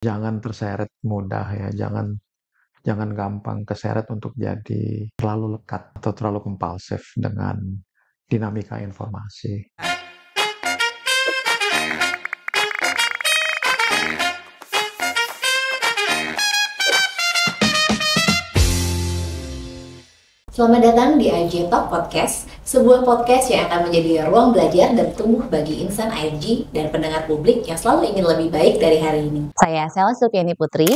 Jangan terseret mudah ya, jangan jangan gampang keseret untuk jadi terlalu lekat atau terlalu kompulsif dengan dinamika informasi. Selamat datang di IFG Talk Podcast, sebuah podcast yang akan menjadi ruang belajar dan tumbuh bagi insan IFG dan pendengar publik yang selalu ingin lebih baik dari hari ini. Saya Sela Sulpiani Putri.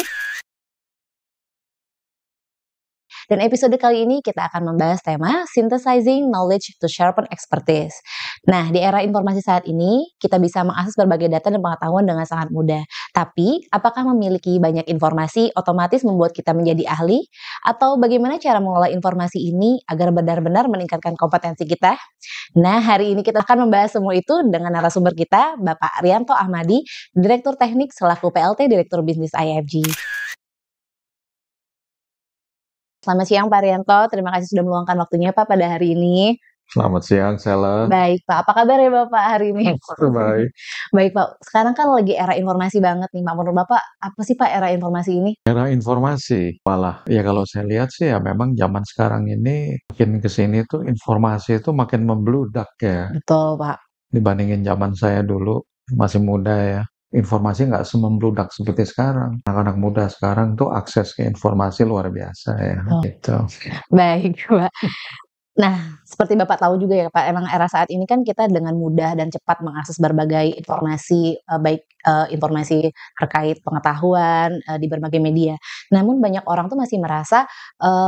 Dan episode kali ini kita akan membahas tema Synthesizing Knowledge to Sharpen Expertise. Nah, di era informasi saat ini, kita bisa mengakses berbagai data dan pengetahuan dengan sangat mudah. Tapi, apakah memiliki banyak informasi otomatis membuat kita menjadi ahli? Atau bagaimana cara mengelola informasi ini agar benar-benar meningkatkan kompetensi kita? Nah, hari ini kita akan membahas semua itu dengan narasumber kita, Bapak Rianto Ahmadi, Direktur Teknik selaku PLT Direktur Bisnis IFG. Selamat siang Pak Rianto, terima kasih sudah meluangkan waktunya Pak pada hari ini. Selamat siang, Sela. Baik Pak, apa kabar ya Bapak hari ini? Baik. Baik Pak, sekarang kan lagi era informasi banget nih Pak. Menurut Bapak, apa sih Pak era informasi ini? Era informasi, malah ya kalau saya lihat sih ya memang zaman sekarang ini makin kesini tuh informasi itu makin membludak ya. Betul Pak. Dibandingin zaman saya dulu masih muda ya. Informasi nggak semembludak seperti sekarang. Anak-anak muda sekarang tuh akses ke informasi luar biasa ya. Gitu. Baik Pak. Nah, seperti Bapak tahu juga ya Pak, emang era saat ini kan kita dengan mudah dan cepat mengakses berbagai informasi, baik informasi terkait pengetahuan di berbagai media. Namun banyak orang tuh masih merasa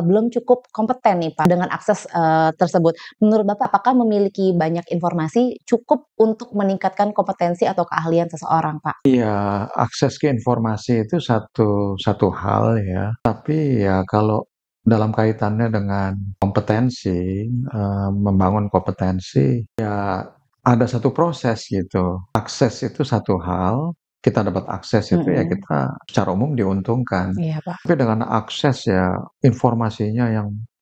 belum cukup kompeten nih Pak dengan akses tersebut. Menurut Bapak, apakah memiliki banyak informasi cukup untuk meningkatkan kompetensi atau keahlian seseorang Pak? Iya, akses ke informasi itu satu hal ya. Tapi ya kalau dalam kaitannya dengan kompetensi, membangun kompetensi, ya ada satu proses gitu. Akses itu satu hal, kita dapat akses itu ya kita secara umum diuntungkan. Iya Pak. Tapi dengan akses ya informasinya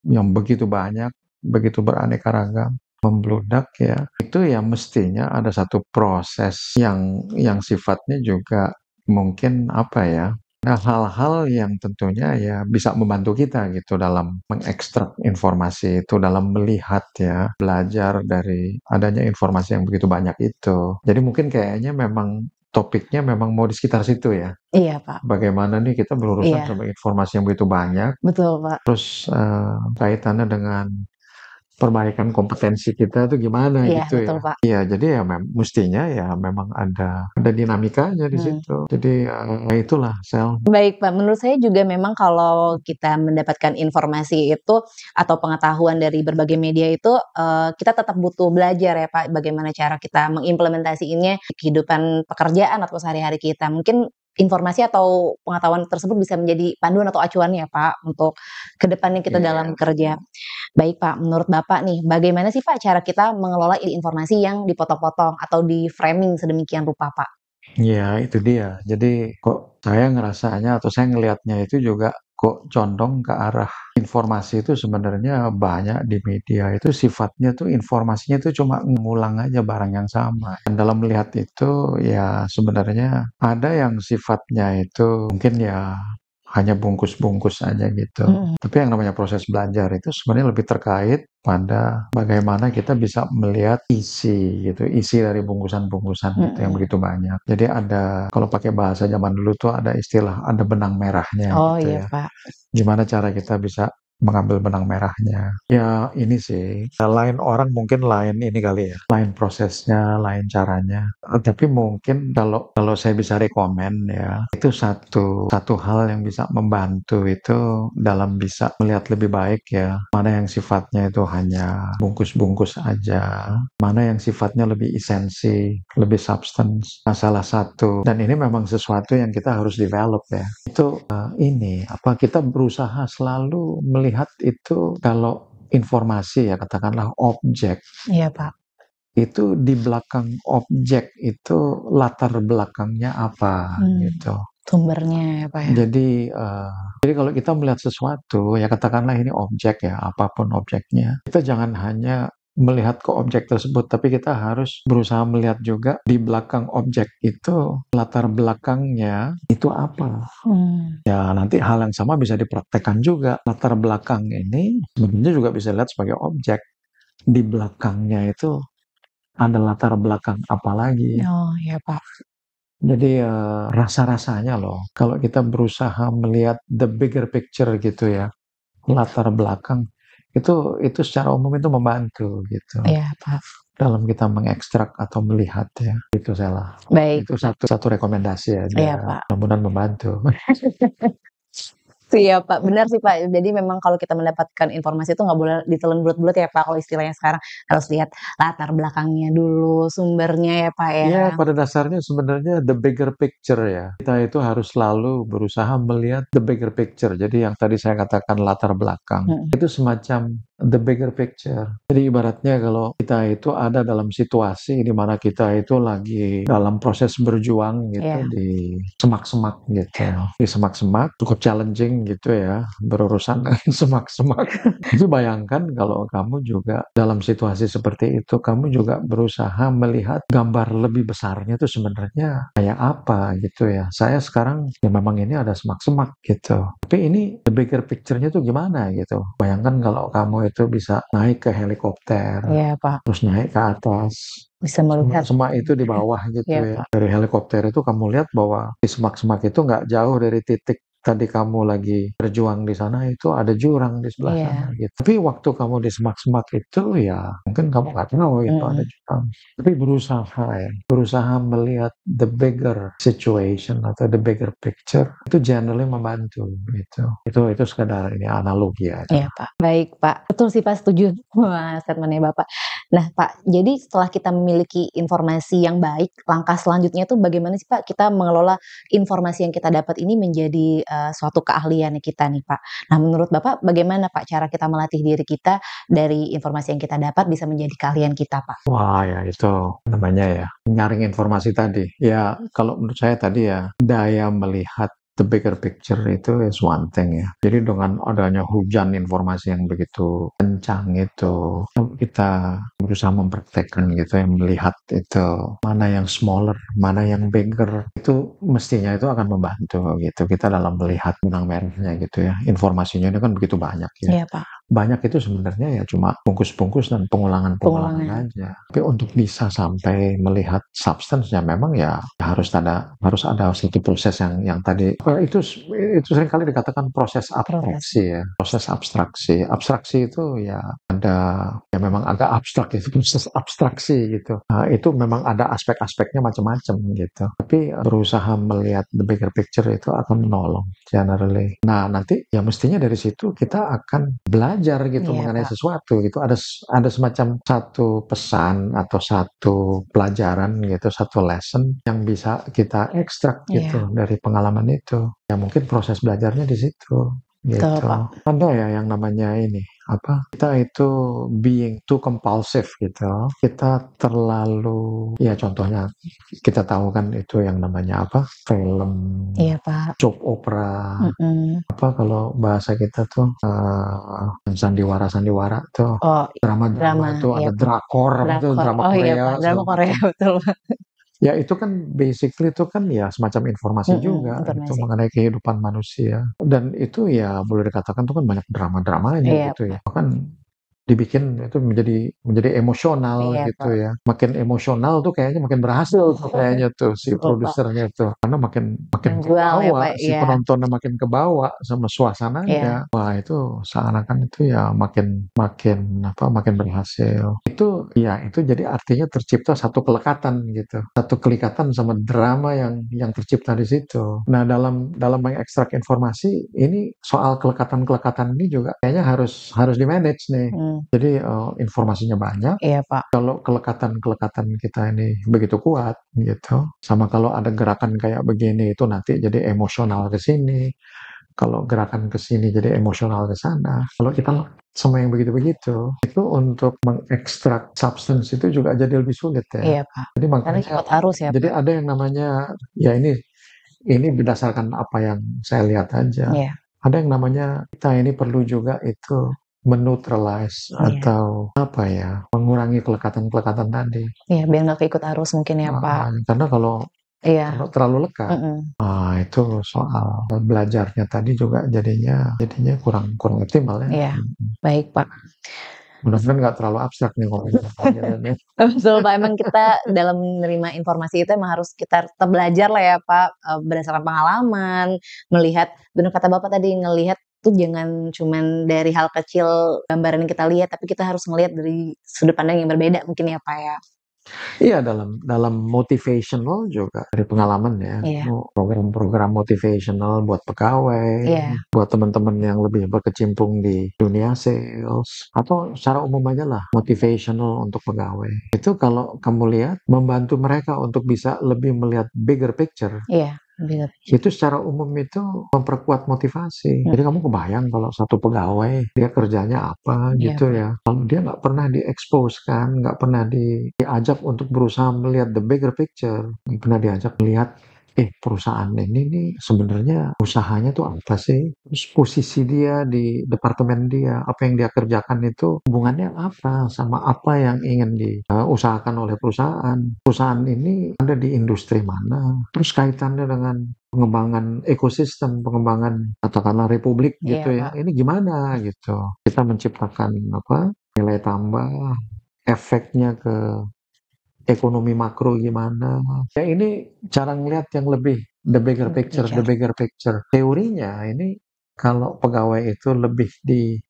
yang begitu banyak, begitu beraneka ragam, membludak ya, itu ya mestinya ada satu proses yang sifatnya juga mungkin apa ya, ada hal-hal yang tentunya ya bisa membantu kita gitu dalam mengekstrak informasi itu, dalam melihat ya, belajar dari adanya informasi yang begitu banyak itu. Jadi mungkin kayaknya memang topiknya memang mau di sekitar situ ya. Iya Pak. Bagaimana nih kita berurusan Iya, sama informasi yang begitu banyak, betul Pak. terus kaitannya dengan perbaikan kompetensi kita tuh gimana Iya, gitu betul ya. Pak. Iya, jadi ya mestinya ya memang ada dinamikanya di situ. Jadi ya itulah Sel. Baik Pak, menurut saya juga memang kalau kita mendapatkan informasi itu atau pengetahuan dari berbagai media itu, kita tetap butuh belajar ya Pak, bagaimana cara kita mengimplementasiinnya di kehidupan pekerjaan atau sehari-hari kita. Mungkin informasi atau pengetahuan tersebut bisa menjadi panduan atau acuan ya Pak, untuk ke depannya kita dalam Iya. bekerja. Baik Pak, menurut Bapak nih, bagaimana sih Pak cara kita mengelola informasi yang dipotong-potong atau di-framing sedemikian rupa Pak? Iya, itu dia. Jadi kok saya ngerasanya atau saya ngelihatnya itu juga kok condong ke arah informasi itu sebenarnya banyak di media itu sifatnya tuh informasinya itu cuma ngulang aja barang yang sama. Dan dalam melihat itu ya sebenarnya ada yang sifatnya itu mungkin ya hanya bungkus-bungkus aja gitu. Tapi yang namanya proses belajar itu sebenarnya lebih terkait pada bagaimana kita bisa melihat isi gitu, isi dari bungkusan-bungkusan itu yang begitu banyak. Jadi ada, kalau pakai bahasa zaman dulu tuh ada istilah, ada benang merahnya Oh gitu iya ya. Pak. Gimana cara kita bisa mengambil benang merahnya? Ya ini sih, lain orang mungkin lain ini kali ya, lain prosesnya, lain caranya. Tapi mungkin kalau kalau saya bisa rekomen ya, itu satu hal yang bisa membantu itu dalam bisa melihat lebih baik ya, mana yang sifatnya itu hanya bungkus-bungkus aja, mana yang sifatnya lebih esensi, lebih substance. Nah, salah satu, dan ini memang sesuatu yang kita harus develop ya, itu ini apa kita berusaha selalu melihat itu kalau informasi ya katakanlah objek Iya Pak. itu di belakang objek itu latar belakangnya apa gitu. Sumbernya ya Pak ya? Jadi kalau kita melihat sesuatu ya katakanlah ini objek ya apapun objeknya kita jangan hanya melihat ke objek tersebut, tapi kita harus berusaha melihat juga di belakang objek itu, latar belakangnya itu apa. Ya, nanti hal yang sama bisa dipraktekkan juga. Latar belakang ini sebenarnya juga bisa lihat sebagai objek. Di belakangnya itu ada latar belakang apa lagi. Oh, ya, Pak. Jadi rasa-rasanya loh, kalau kita berusaha melihat the bigger picture gitu ya, latar belakang itu secara umum itu membantu gitu Iya, Pak. dalam kita mengekstrak atau melihat ya. Itu salah. Baik, Itu Pak. satu rekomendasi Iya, aja. Pak. Mudah-mudahan membantu. Iya, Pak, benar sih, Pak. Jadi memang kalau kita mendapatkan informasi itu nggak boleh ditelan bulat-bulat ya, Pak, kalau istilahnya sekarang. Harus lihat latar belakangnya dulu, sumbernya ya, Pak, ya. Ya, pada dasarnya sebenarnya the bigger picture ya. Kita itu harus selalu berusaha melihat the bigger picture. Jadi yang tadi saya katakan latar belakang, itu semacam the bigger picture. Jadi ibaratnya kalau kita itu ada dalam situasi di mana kita itu lagi dalam proses berjuang gitu Iya. di semak-semak gitu. Di semak-semak cukup challenging gitu ya, berurusan dengan semak-semak. Itu bayangkan kalau kamu juga dalam situasi seperti itu, kamu juga berusaha melihat gambar lebih besarnya itu sebenarnya kayak apa gitu ya. Saya sekarang ya memang ini ada semak-semak gitu. Tapi ini the bigger picture-nya tuh gimana gitu. Bayangkan kalau kamu itu bisa naik ke helikopter, Iya, Pak. terus naik ke atas. Bisa melihat. Semak itu di bawah gitu Iya, ya. Pak. Dari helikopter itu kamu lihat bahwa di semak-semak itu nggak jauh dari titik tadi kamu lagi berjuang di sana itu ada jurang di sebelah Iya. sana gitu. Tapi waktu kamu di semak-semak itu ya mungkin kamu nggak tahu itu ada jurang. Tapi berusaha melihat the bigger situation atau the bigger picture itu generally membantu gitu. Itu sekadar ini analogi aja. Iya, Pak. Baik, Pak. Betul sih, Pak, setuju sama statement-nya Bapak. Nah, Pak, jadi setelah kita memiliki informasi yang baik, langkah selanjutnya tuh bagaimana sih, Pak, kita mengelola informasi yang kita dapat ini menjadi, suatu keahlian kita nih, Pak. Nah, menurut Bapak bagaimana, Pak, cara kita melatih diri kita dari informasi yang kita dapat bisa menjadi keahlian kita, Pak? Wah, ya itu namanya ya, nyaring informasi tadi. Ya, kalau menurut saya tadi ya, daya melihat the bigger picture itu is one thing ya. Jadi dengan adanya hujan informasi yang begitu kencang itu, kita berusaha mempraktekkan gitu ya, melihat itu mana yang smaller, mana yang bigger, itu mestinya itu akan membantu gitu kita dalam melihat benang merahnya gitu ya. Informasinya ini kan begitu banyak ya. Iya, Pak. Banyak itu sebenarnya ya cuma bungkus-bungkus dan pengulangan aja. Tapi untuk bisa sampai melihat substance ya memang ya harus ada satu proses yang tadi itu seringkali dikatakan proses abstraksi ya. Proses abstraksi. Abstraksi itu ya ada ya memang agak abstrak ya, proses abstraksi gitu. Nah, itu memang ada aspek-aspeknya macam-macam gitu. Tapi berusaha melihat the bigger picture itu akan menolong generally. Nah, nanti ya mestinya dari situ kita akan belajar gitu Iya, mengenai Pak. sesuatu gitu. Ada semacam satu pesan atau satu pelajaran gitu, satu lesson yang bisa kita ekstrak gitu dari pengalaman itu. Ya mungkin proses belajarnya di situ Betul, gitu. Pak. Ada ya yang namanya ini apa? Kita itu being too compulsive gitu. Kita terlalu ya contohnya kita tahu kan itu yang namanya apa? Film, Iya, Pak. soap opera, Mhm. apa kalau bahasa kita tuh yang sandiwara-sandiwara tuh, Oh, drama-drama drama, itu iya, ada Pak. drakor apa itu Drakor. drama Oh, iya, Korea Pak, drama segala Korea, macam. betul, Pak. Ya itu kan basically itu kan ya semacam informasi juga gitu Informasi. mengenai kehidupan manusia. Dan itu ya boleh dikatakan tuh kan banyak drama-dramanya Iya, gitu ya. Pak. Bahkan dibikin itu menjadi emosional Iya, gitu Pak. ya. Makin emosional tuh kayaknya makin berhasil tuh kayaknya tuh si Betul, Pak. produsernya tuh. Karena makin Menjual ya, Pak, kebawa, si iya. penontonnya makin kebawa sama Iya. suasananya. Wah, itu seakan-akan itu ya makin makin apa makin berhasil. Itu ya itu jadi artinya tercipta satu kelekatan gitu. Satu kelikatan sama drama yang tercipta di situ. Nah, dalam mengekstrak informasi ini soal kelekatan-kelekatan ini juga kayaknya harus di-manage nih. Jadi informasinya banyak, Iya, Pak. kalau kelekatan-kelekatan kita ini begitu kuat gitu, sama kalau ada gerakan kayak begini itu nanti jadi emosional ke sini, kalau gerakan ke sini jadi emosional ke sana. Kalau kita sama yang begitu-begitu, itu untuk mengekstrak substance itu juga jadi lebih sulit ya. Iya, Pak. Jadi Karena makanya ikut arus ya, jadi Pak. ada yang namanya ya ini berdasarkan apa yang saya lihat aja. Iya. Ada yang namanya kita ini perlu juga itu meneutralize Iya. atau apa ya, mengurangi kelekatan-kelekatan tadi. Iya, biar nggak keikut arus mungkin ya, Pak. Karena kalau Iya. terlalu lekat, Mhm. itu soal belajarnya tadi juga jadinya kurang kurang optimal ya. Iya. Baik, Pak. Mudah-mudahan nggak terlalu abstrak nih ngomongin pelajarannya. Betul, Pak, emang kita dalam menerima informasi itu emang harus kita tetap belajar lah ya, Pak, berdasarkan pengalaman, melihat bener kata Bapak tadi, ngelihat tuh jangan cuman dari hal kecil gambaran yang kita lihat, tapi kita harus ngelihat dari sudut pandang yang berbeda mungkin ya, Pak, ya? Iya, dalam motivational juga dari pengalaman ya, Iya. program-program motivational buat pegawai, Iya. buat teman-teman yang lebih berkecimpung di dunia sales, atau secara umum aja lah motivational untuk pegawai. Itu kalau kamu lihat membantu mereka untuk bisa lebih melihat bigger picture. Iya, bener. Itu secara umum itu memperkuat motivasi. Jadi kamu kebayang kalau satu pegawai dia kerjanya apa Iya, gitu Pak. ya. Kalau dia nggak pernah diekspos kan, nggak pernah diajak untuk berusaha melihat the bigger picture, nggak pernah diajak melihat perusahaan ini nih sebenarnya usahanya tuh apa sih? Terus posisi dia di departemen dia, apa yang dia kerjakan itu hubungannya apa sama apa yang ingin diusahakan oleh perusahaan. Perusahaan ini ada di industri mana? Terus kaitannya dengan pengembangan ekosistem, pengembangan katakanlah republik Iya, gitu ya. Pak. Ini gimana gitu? Kita menciptakan apa? Nilai tambah, efeknya ke ekonomi makro gimana. Ya ini cara ngelihat yang lebih the bigger picture, the bigger picture. Teorinya ini kalau pegawai itu lebih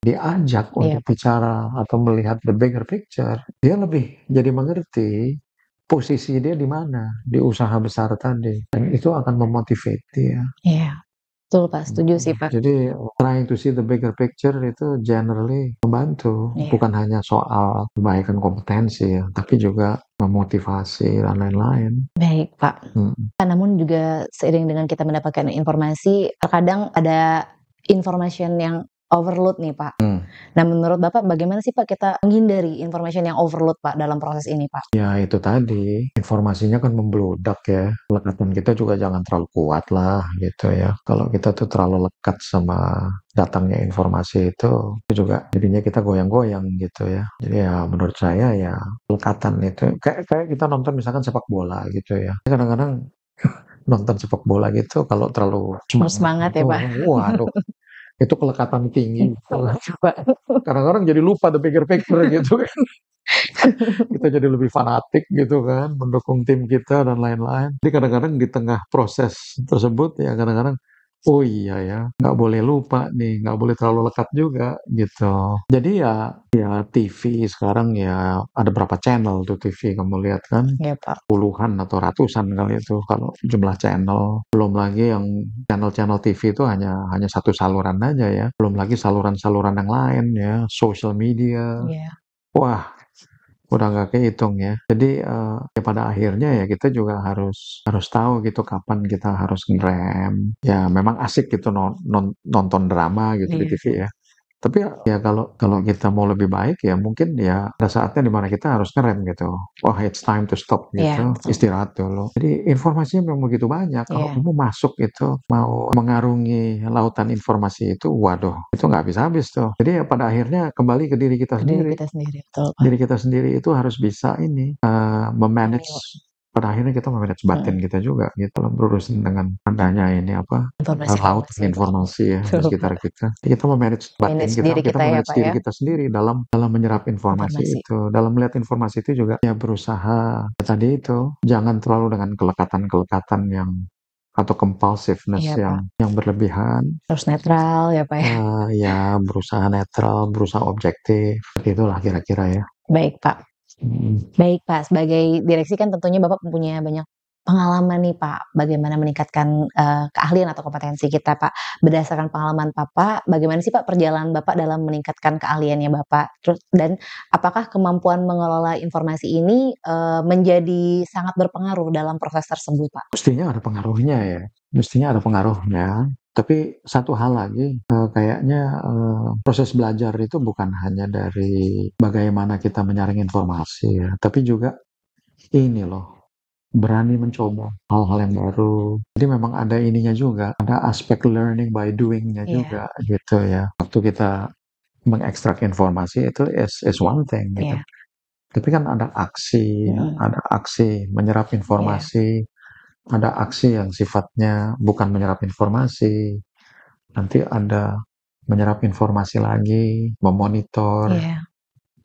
diajak Iya, untuk Pak. bicara atau melihat the bigger picture, dia lebih jadi mengerti posisi dia di mana di usaha besar tadi, dan itu akan memotivate dia. Iya. Betul, Pak, setuju sih, Pak. Jadi trying to see the bigger picture itu generally membantu, Iya. bukan hanya soal kebaikan kompetensi ya, tapi juga memotivasi dan lain-lain. Baik, Pak. Mhm. Namun juga seiring dengan kita mendapatkan informasi, terkadang ada information yang overload nih, Pak. Hmm. Nah, menurut Bapak bagaimana sih, Pak, kita menghindari information yang overload, Pak, dalam proses ini, Pak? Ya itu tadi, informasinya kan membludak ya. Lekatan kita juga jangan terlalu kuat lah gitu ya. Kalau kita tuh terlalu lekat sama datangnya informasi itu juga jadinya kita goyang-goyang gitu ya. Jadi ya menurut saya ya lekatan itu kayak kita nonton misalkan sepak bola gitu ya. Kadang-kadang nonton sepak bola gitu kalau terlalu Harus semangat semangat ya, gitu, Pak. waduh itu kelekatan tinggi gitu. Pak. Kadang-kadang jadi lupa the bigger picture gitu kan. Kita jadi lebih fanatik gitu kan, mendukung tim kita dan lain-lain. Jadi kadang-kadang di tengah proses tersebut ya kadang-kadang, oh iya ya, nggak boleh lupa nih, nggak boleh terlalu lekat juga gitu. Jadi ya TV sekarang ya ada berapa channel tuh TV kamu lihat kan? Iya, Pak. Puluhan atau ratusan kali itu kalau jumlah channel. Belum lagi yang channel-channel TV itu hanya satu saluran aja ya. Belum lagi saluran-saluran yang lain ya, social media. Iya. Wah, udah nggak kehitung ya. Jadi, ya pada akhirnya ya kita juga harus harus tahu gitu kapan kita harus ngerem. Ya memang asik gitu nonton drama gitu di Iya. TV ya. Tapi ya kalau kalau kita mau lebih baik ya mungkin ya ada saatnya di mana kita harus ngerem gitu. Wah, it's time to stop Iya, gitu, betul. istirahat dulu. Jadi informasinya memang begitu banyak. Kalau Iya. kamu masuk itu mau mengarungi lautan informasi itu, waduh, itu nggak habis-habis tuh. Jadi ya pada akhirnya kembali ke diri kita Ke diri sendiri. kita sendiri, betul, Pak. Diri kita sendiri itu harus bisa ini, me-manage Memilah. pada akhirnya kita me-manage batin kita juga gitu dalam berurusan dengan adanya ini apa, lautan Informasi-informasi ya, Pak. informasi ya di Betul, sekitar Pak. kita. Jadi kita me-manage batin Manage kita, diri kita kita ya, me-manage Pak, diri ya, kita sendiri dalam dalam menyerap informasi informasi. itu. Dalam melihat informasi itu juga ya berusaha ya tadi itu, jangan terlalu dengan kelekatan-kelekatan yang atau compulsiveness Iya, Pak. yang berlebihan. Harus netral ya, Pak, ya. Ya berusaha netral, berusaha objektif, seperti itulah kira-kira ya. Baik, Pak. Mhm. Baik, Pak, sebagai direksi kan tentunya Bapak mempunyai banyak pengalaman nih, Pak, bagaimana meningkatkan, keahlian atau kompetensi kita, Pak. Berdasarkan pengalaman Bapak, bagaimana sih, Pak, perjalanan Bapak dalam meningkatkan keahliannya Bapak? Terus dan apakah kemampuan mengelola informasi ini, menjadi sangat berpengaruh dalam proses tersebut, Pak? Mestinya ada pengaruhnya ya, mestinya ada pengaruhnya. Tapi satu hal lagi, kayaknya, proses belajar itu bukan hanya dari bagaimana kita menyaring informasi ya, tapi juga ini loh, berani mencoba hal-hal yang baru. Jadi memang ada ininya juga, ada aspek learning by doing-nya Iya. juga gitu ya. Waktu kita mengekstrak informasi itu is one thing gitu. Iya. Tapi kan ada aksi ya, Mhm. ada aksi menyerap Iya. informasi, ada aksi yang sifatnya bukan menyerap informasi, nanti ada menyerap informasi lagi, memonitor, Iya.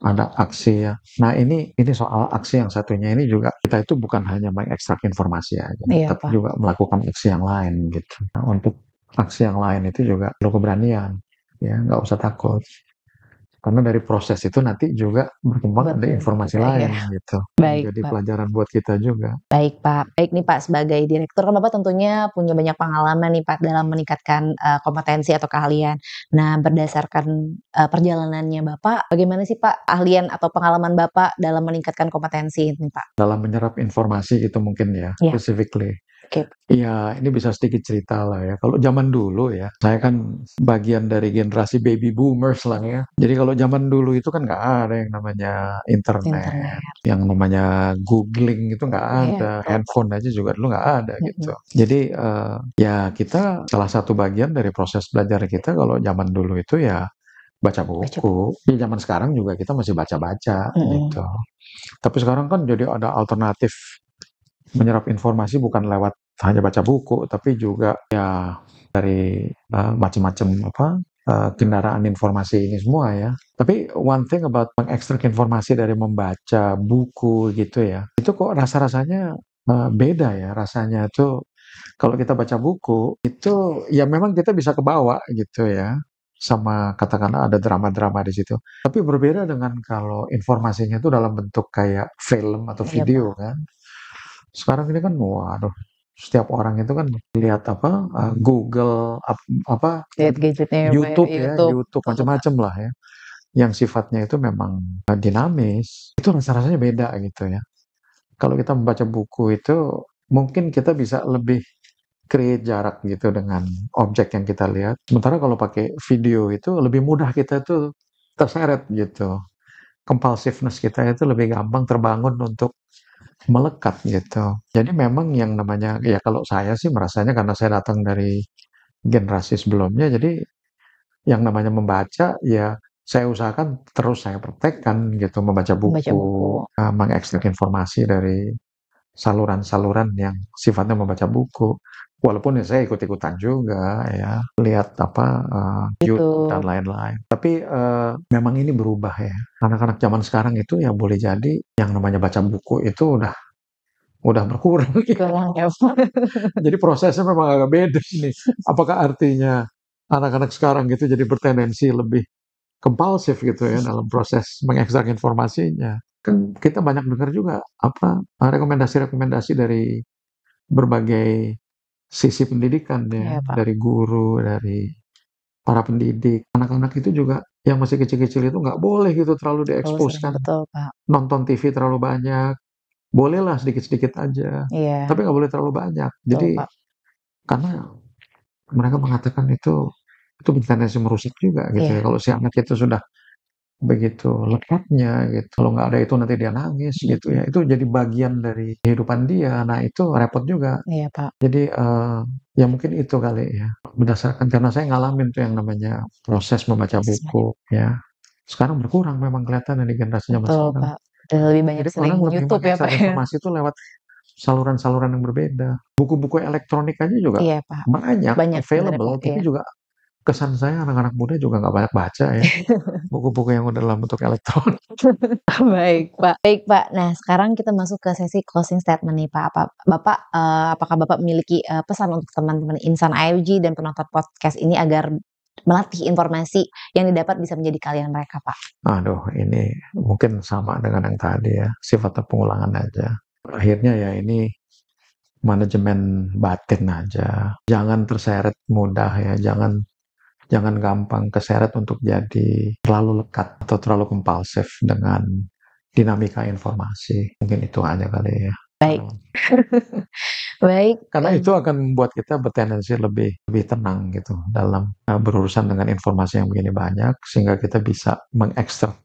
ada aksi ya. Nah ini soal aksi yang satunya ini juga kita itu bukan hanya mengekstrak informasi aja, Iya, tapi Pak. juga melakukan aksi yang lain gitu. Nah, untuk aksi yang lain itu juga perlu keberanian, ya nggak usah takut. Karena dari proses itu nanti juga berkembang ada Betul informasi juga ya. lain gitu, yang Baik, jadi Pak. pelajaran buat kita juga. Baik, Pak. Baik nih, Pak, sebagai direktur kan Bapak tentunya punya banyak pengalaman nih, Pak, dalam meningkatkan, kompetensi atau keahlian. Nah, berdasarkan, perjalanannya Bapak, bagaimana sih, Pak, keahlian atau pengalaman Bapak dalam meningkatkan kompetensi ini, Pak? Dalam menyerap informasi gitu mungkin ya, Iya, specifically. oke. Iya, ini bisa sedikit cerita lah ya. Kalau zaman dulu ya, saya kan bagian dari generasi baby boomers lah ya. Jadi kalau zaman dulu itu kan nggak ada yang namanya internet, Internet. yang namanya googling itu nggak Iya, ada, betul, Pak. handphone aja juga dulu nggak ada gitu. Mhm. Jadi ya kita salah satu bagian dari proses belajar kita kalau zaman dulu itu ya baca Baca buku. buku. Di zaman sekarang juga kita masih baca-baca Mhm. gitu. Tapi sekarang kan jadi ada alternatif menyerap informasi bukan lewat hanya baca buku, tapi juga ya dari macam-macam kendaraan informasi ini semua ya. Tapi one thing about mengekstrak informasi dari membaca buku gitu ya, itu kok rasa-rasanya beda ya rasanya tuh. Kalau kita baca buku itu ya memang kita bisa kebawa gitu ya sama katakanlah ada drama-drama di situ. Tapi berbeda dengan kalau informasinya itu dalam bentuk kayak film atau Iya, Pak. video kan. Sekarang ini kan waduh, setiap orang itu kan lihat Google, apa, Lihat gadgetnya ya, Pak, ya, YouTube ya, YouTube. YouTube Betul, Pak. macam-macam lah ya, yang sifatnya itu memang dinamis, itu rasa-rasanya beda gitu ya. Kalau kita membaca buku itu mungkin kita bisa lebih create jarak gitu dengan objek yang kita lihat. Sementara kalau pakai video itu lebih mudah kita tuh terseret gitu. Compulsiveness kita itu lebih gampang terbangun untuk melekat gitu. Jadi memang yang namanya ya kalau saya sih merasanya karena saya datang dari generasi sebelumnya, jadi yang namanya membaca ya saya usahakan terus saya praktekkan gitu, membaca Membaca buku, buku. mengekstrak informasi dari saluran-saluran yang sifatnya membaca buku. Walaupun ya saya ikut-ikutan juga ya, lihat YouTube dan YouTube. lain-lain. Tapi memang ini berubah ya. Anak-anak zaman sekarang itu ya boleh jadi yang namanya baca buku itu udah berkurang. Kurang ya, Pak. Jadi prosesnya memang agak beda ini. Apakah artinya anak-anak sekarang gitu jadi bertendensi lebih kompulsif gitu ya dalam proses mengekstrak informasinya. Kan kita banyak dengar juga rekomendasi-rekomendasi dari berbagai sisi pendidikan ya, Iya, Pak. dari guru, dari para pendidik. Anak-anak itu juga yang masih kecil-kecil itu nggak boleh gitu terlalu Terlalu diekspos sering, kan. betul, Pak. Nonton TV terlalu banyak, bolehlah sedikit-sedikit aja, tapi Iya, nggak boleh terlalu banyak. betul, Jadi Pak. karena mereka mengatakan itu berpotensi merusak juga gitu ya. Iya, Kalau si anak itu sudah begitu lekatnya gitu, kalau nggak ada itu nanti dia nangis gitu ya. Itu jadi bagian dari kehidupan dia. Nah itu repot juga. iya, Pak. Jadi ya mungkin itu kali ya. Berdasarkan karena saya ngalamin tuh yang namanya proses membaca Proses buku ya. Sekarang berkurang memang kelihatan di generasi zaman betul, sekarang. Pak. Udah lebih banyak Jadi sering orang lebih YouTube ya, mengekstrak Pak, ya? informasi itu lewat saluran-saluran yang berbeda. Buku-buku elektronik aja juga Iya, Pak. banyak Banyak sebenarnya, Pak, available, tapi iya. juga kesan saya anak-anak muda juga nggak banyak baca ya, buku-buku yang udah dalam bentuk elektronik. Baik, Pak. Baik, Pak. Nah, sekarang kita masuk ke sesi closing statement nih, Pak. Apakah Bapak memiliki, pesan untuk teman-teman insan IOG dan penonton podcast ini agar melatih informasi yang didapat bisa menjadi kalian mereka, Pak? Aduh, ini mungkin sama dengan yang tadi ya, sifatnya pengulangan aja. Akhirnya ya ini manajemen batin aja. Jangan terseret mudah ya, jangan jangan gampang keseret untuk jadi terlalu lekat atau terlalu kompulsif dengan dinamika informasi. Mungkin itu aja kali ya. Baik. Baik, Karena itu akan membuat kita bertendensi lebih lebih tenang gitu dalam berurusan dengan informasi yang begini banyak sehingga kita bisa mengekstrak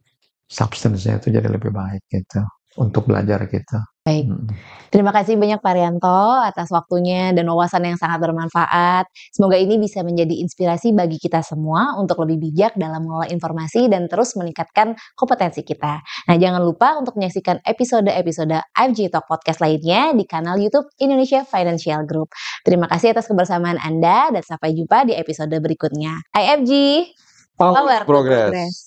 substance-nya itu jadi lebih baik gitu untuk belajar kita. Baik. Mhm. Terima kasih banyak Pak Rianto atas waktunya dan wawasan yang sangat bermanfaat. Semoga ini bisa menjadi inspirasi bagi kita semua untuk lebih bijak dalam mengelola informasi dan terus meningkatkan kompetensi kita. Nah, jangan lupa untuk menyaksikan episode-episode IFG Talk Podcast lainnya di kanal YouTube Indonesia Financial Group. Terima kasih atas kebersamaan Anda dan sampai jumpa di episode berikutnya. IFG, Power Power to Progress. Progress.